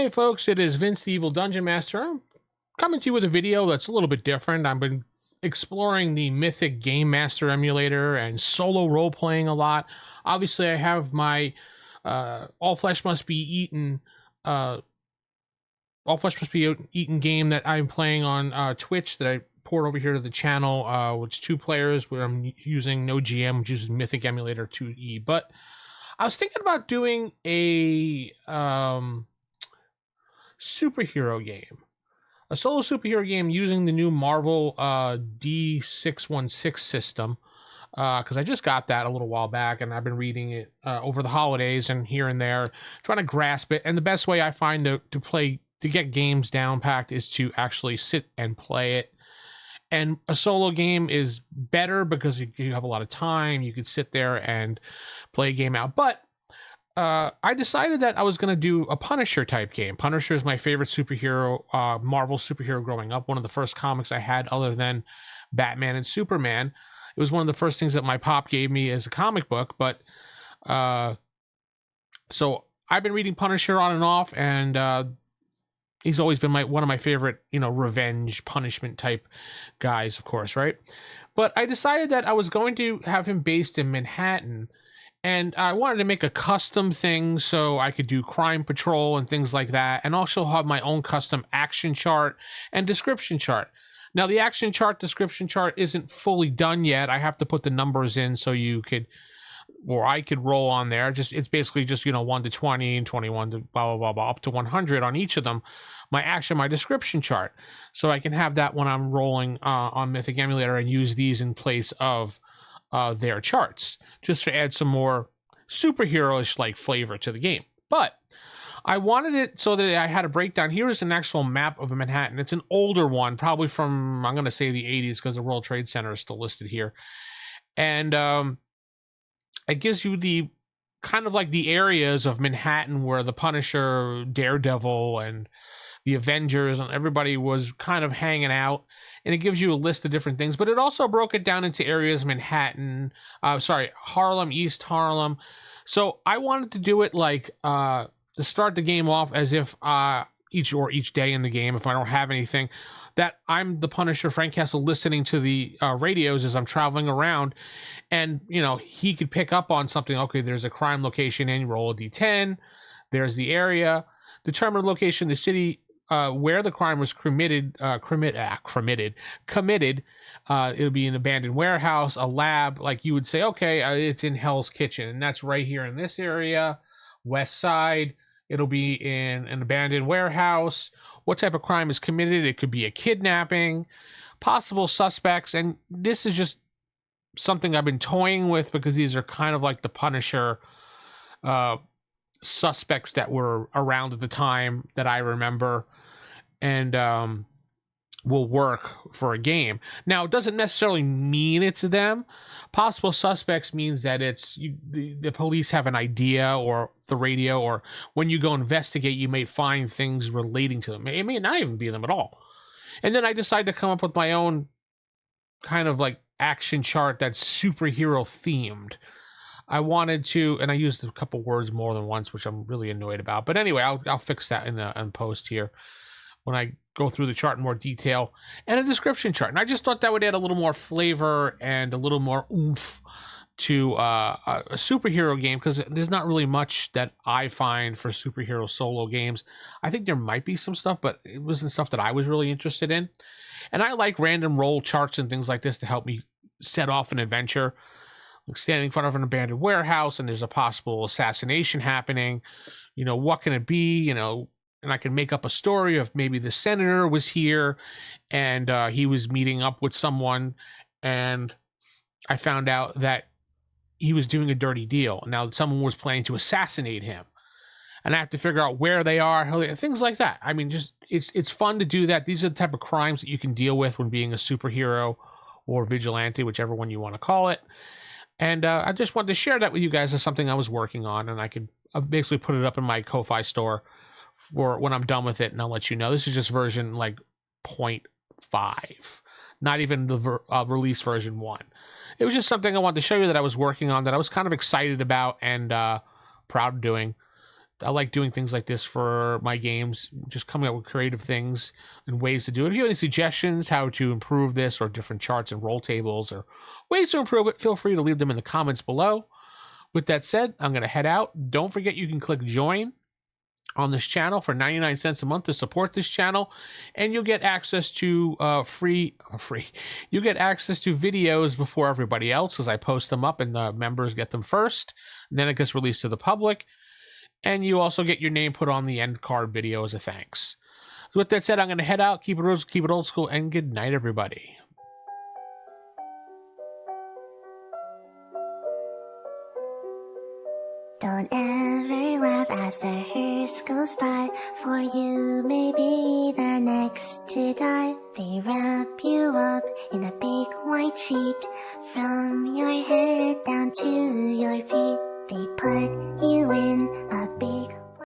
Hey folks, it is Vince the Evil Dungeon Master. I'm coming to you with a video that's a little bit different. I've been exploring the Mythic Game Master emulator and solo role-playing a lot. Obviously, I have my All Flesh Must Be Eaten game that I'm playing on Twitch that I poured over here to the channel, which is 2 players, where I'm using no GM, which uses Mythic Emulator 2E. But I was thinking about doing a superhero game, a solo superhero game using the new Marvel D616 system, because I just got that a little while back and I've been reading it over the holidays and here and there, trying to grasp it. And the best way I find to get games down packed is to actually sit and play it. And a solo game is better because you have a lot of time. You could sit there and play a game out. But I decided that I was going to do a Punisher type game. Punisher is my favorite superhero, Marvel superhero growing up. One of the first comics I had other than Batman and Superman. It was one of the first things that my pop gave me as a comic book. But so I've been reading Punisher on and off, and he's always been one of my favorite, revenge punishment type guys, of course, right? But I decided that I was going to have him based in Manhattan. And I wanted to make a custom thing so I could do crime patrol and things like that, and also have my own custom action chart and description chart. Now, the action chart, description chart isn't fully done yet. I have to put the numbers in so you could, or I could roll on there. It's basically just, 1 to 20 and 21 to blah, blah, blah, blah, up to 100 on each of them. My description chart. So I can have that when I'm rolling on Mythic Emulator and use these in place of their charts, just to add some more superhero-ish like flavor to the game. But I wanted it so that I had a breakdown. Here is an actual map of Manhattan. It's an older one, probably from, I'm going to say, the 80s, because the World Trade Center is still listed here. And it gives you the kind of like the areas of Manhattan where the Punisher, Daredevil, and the Avengers and everybody was kind of hanging out, and it gives you a list of different things. But it also broke it down into areas: Harlem, East Harlem. So I wanted to do it like to start the game off as if each day in the game, if I don't have anything, that I'm the Punisher, Frank Castle, listening to the radios as I'm traveling around, and he could pick up on something. Okay, there's a crime location, and you roll a D10. There's the area, determine location, the city where the crime was committed. It'll be an abandoned warehouse, a lab. Like you would say, okay, it's in Hell's Kitchen, and that's right here in this area, West Side. It'll be in an abandoned warehouse. What type of crime is committed? It could be a kidnapping, possible suspects, and this is just something I've been toying with because these are kind of like the Punisher suspects that were around at the time that I remember, and will work for a game. Now, it doesn't necessarily mean it's them. Possible suspects means that it's the police have an idea, or the radio, or when you go investigate, you may find things relating to them. It may not even be them at all. And then I decided to come up with my own kind of like action chart that's superhero themed. I wanted to, and I used a couple words more than once, which I'm really annoyed about. But anyway, I'll fix that in post here when I go through the chart in more detail, and a description chart. And I just thought that would add a little more flavor and a little more oomph to a superhero game, because there's not really much that I find for superhero solo games. I think there might be some stuff, but it wasn't stuff that I was really interested in. And I like random roll charts and things like this to help me set off an adventure. Like standing in front of an abandoned warehouse and there's a possible assassination happening. What can it be? And I can make up a story of maybe the senator was here and he was meeting up with someone, and I found out that he was doing a dirty deal. Now someone was planning to assassinate him, and I have to figure out where they are, things like that. I mean, just it's fun to do that. These are the type of crimes that you can deal with when being a superhero or vigilante, whichever one you want to call it. And I just wanted to share that with you guys as something I was working on, and I could basically put it up in my Ko-Fi store for when I'm done with it, and I'll let you know. This is just version like 0.5, not even the release version 1. It was just something I wanted to show you that I was working on, that I was kind of excited about and proud of doing, I like doing things like this for my games, just coming up with creative things and ways to do it. If you have any suggestions how to improve this, or different charts and roll tables, or ways to improve it, feel free to leave them in the comments below. With that said, I'm going to head out. Don't forget you can click join on this channel for 99 cents a month to support this channel, and you'll get access to you'll get access to videos before everybody else, as I post them up and the members get them first, and then it gets released to the public, and you also get your name put on the end card video as a thanks. So with that said, I'm going to head out. Keep it old school, and good night, everybody. Don't ever laugh as the hearse goes by, for you may be the next to die. They wrap you up in a big white sheet, from your head down to your feet. They put you in a big